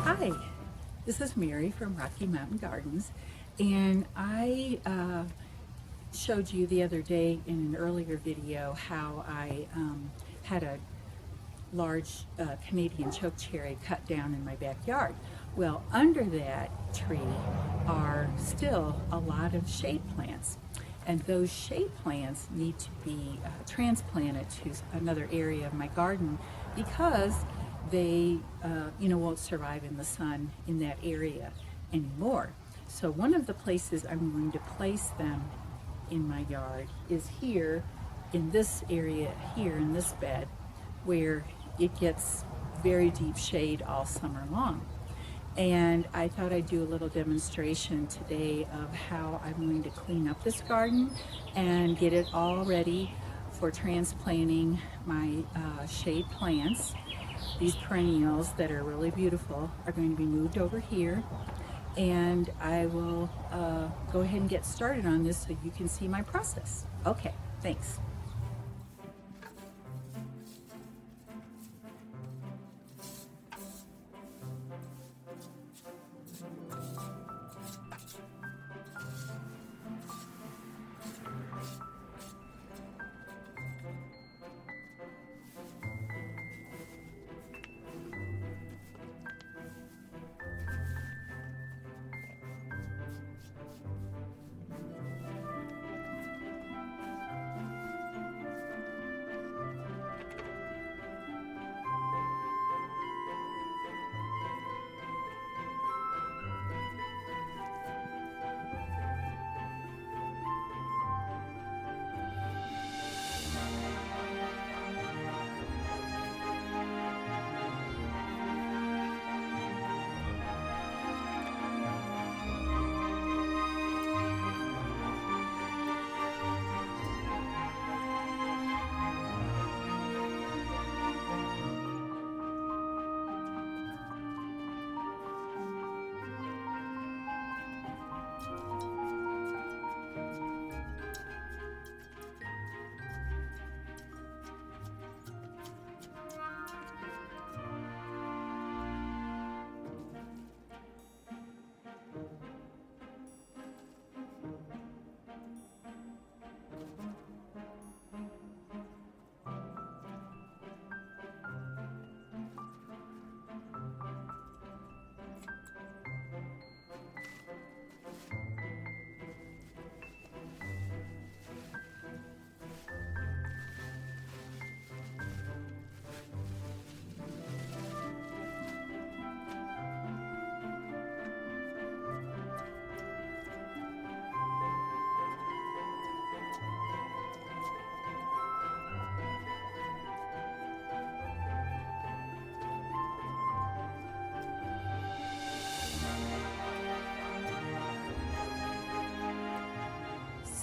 Hi, this is Mary from Rocky Mountain Gardens, and I showed you the other day in an earlier video how I had a large Canadian chokecherry cut down in my backyard. Well, under that tree are still a lot of shade plants, and those shade plants need to be transplanted to another area of my garden because they won't survive in the sun in that area anymore. So one of the places I'm going to place them in my yard is here in this area here in this bed, where it gets very deep shade all summer long. And I thought I'd do a little demonstration today of how I'm going to clean up this garden and get it all ready for transplanting my shade plants. These perennials that are really beautiful are going to be moved over here, and I will go ahead and get started on this so you can see my process. Okay, thanks.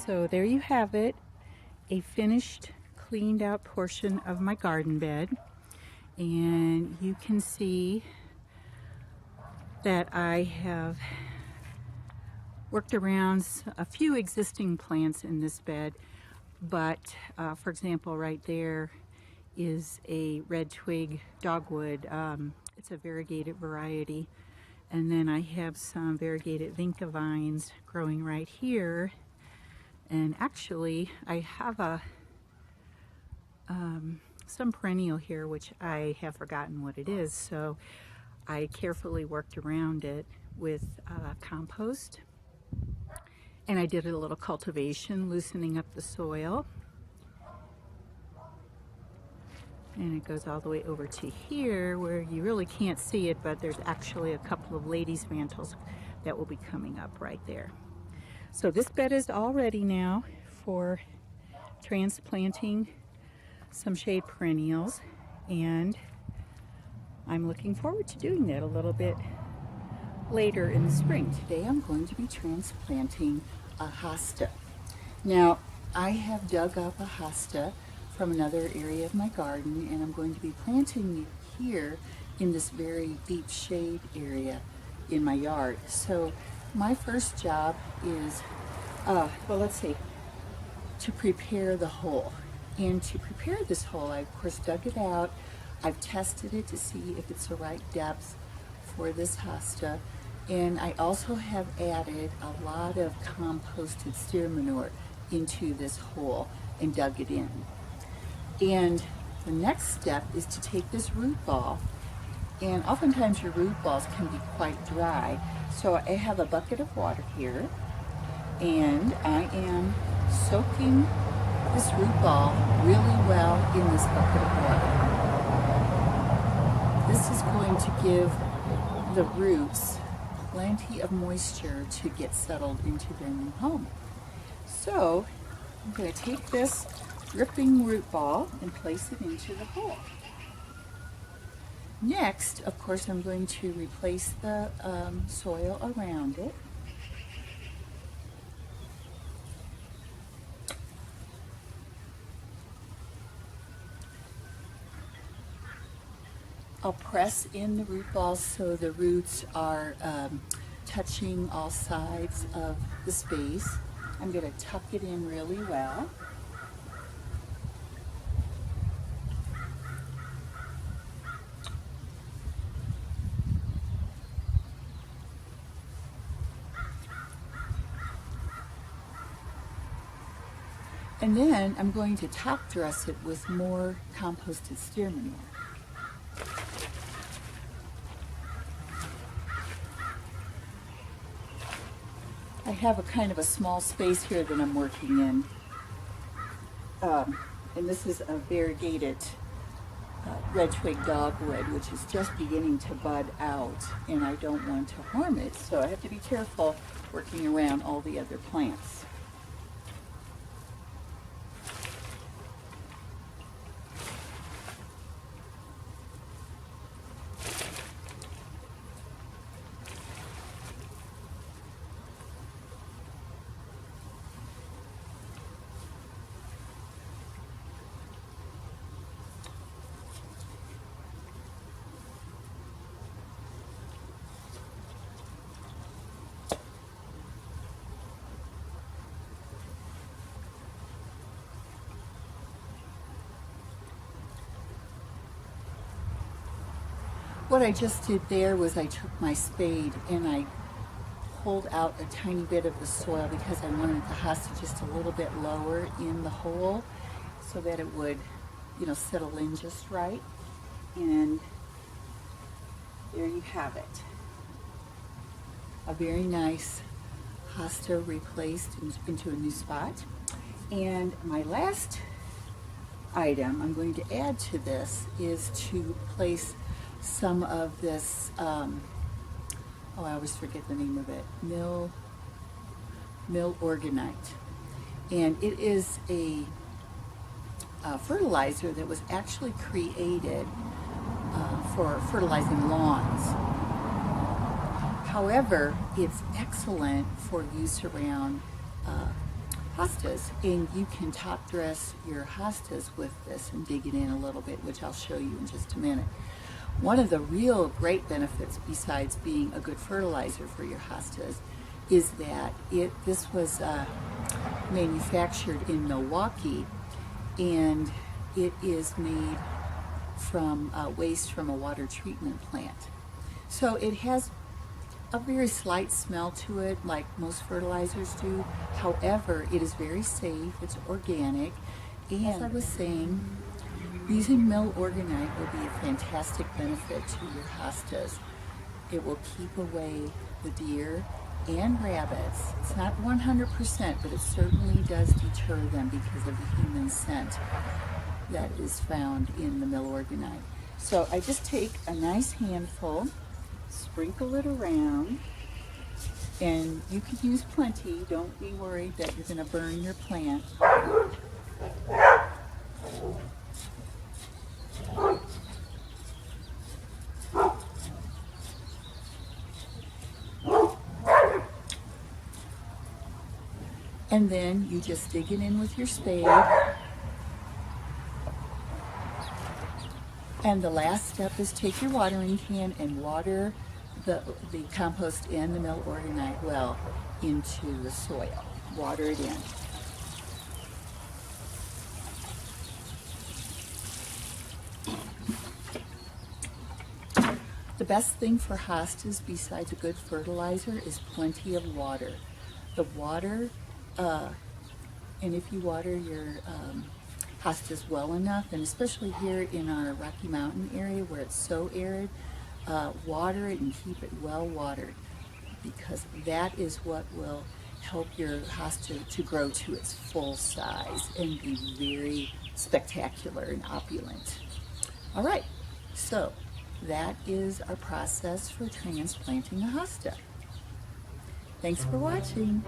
So there you have it, a finished, cleaned out portion of my garden bed. And you can see that I have worked around a few existing plants in this bed, but for example, right there is a red twig dogwood. It's a variegated variety. And then I have some variegated vinca vines growing right here. And actually, I have some perennial here, which I have forgotten what it is. So I carefully worked around it with compost. And I did a little cultivation, loosening up the soil. And it goes all the way over to here where you really can't see it, but there's actually a couple of ladies' mantles that will be coming up right there. So this bed is all ready now for transplanting some shade perennials, and I'm looking forward to doing that a little bit later in the spring. Today I'm going to be transplanting a hosta. Now, I have dug up a hosta from another area of my garden, and I'm going to be planting it here in this very deep shade area in my yard. So my first job is, to prepare the hole. And to prepare this hole, I of course dug it out. I've tested it to see if it's the right depth for this hosta, and I also have added a lot of composted steer manure into this hole and dug it in. And the next step is to take this root ball, and oftentimes your root balls can be quite dry. So I have a bucket of water here, and I am soaking this root ball really well in this bucket of water. This is going to give the roots plenty of moisture to get settled into their new home. So I'm going to take this dripping root ball and place it into the hole. Next, of course, I'm going to replace the soil around it. I'll press in the root balls so the roots are touching all sides of the space. I'm going to tuck it in really well. And then I'm going to top dress it with more composted steer manure. I have a kind of a small space here that I'm working in. And this is a variegated red twig dogwood, which is just beginning to bud out, and I don't want to harm it, so I have to be careful working around all the other plants. What I just did there was I took my spade and I pulled out a tiny bit of the soil because I wanted the hosta just a little bit lower in the hole so that it would, settle in just right. And there you have it. A very nice hosta replaced into a new spot. And my last item I'm going to add to this is to place some of this, I always forget the name of it, mill organite. And it is a fertilizer that was actually created for fertilizing lawns. However, it's excellent for use around hostas, and you can top dress your hostas with this and dig it in a little bit, which I'll show you in just a minute. One of the real great benefits, besides being a good fertilizer for your hostas, is that this was manufactured in Milwaukee, and it is made from waste from a water treatment plant. So it has a very slight smell to it, like most fertilizers do. However, it is very safe, it's organic, and as I was saying, using mill organite will be a fantastic benefit to your hostas. It will keep away the deer and rabbits. It's not 100%, but it certainly does deter them because of the human scent that is found in the mill organite. So I just take a nice handful, sprinkle it around, and you can use plenty. Don't be worried that you're going to burn your plant. And then you just dig it in with your spade. And the last step is take your watering can and water the compost and the mill organite well into the soil. Water it in. The best thing for hostas besides a good fertilizer is plenty of water. The water, and if you water your hostas well enough, and especially here in our Rocky Mountain area where it's so arid, water it and keep it well watered, because that is what will help your hosta to grow to its full size and be very spectacular and opulent. All right, so that is our process for transplanting a hosta. Thanks for watching.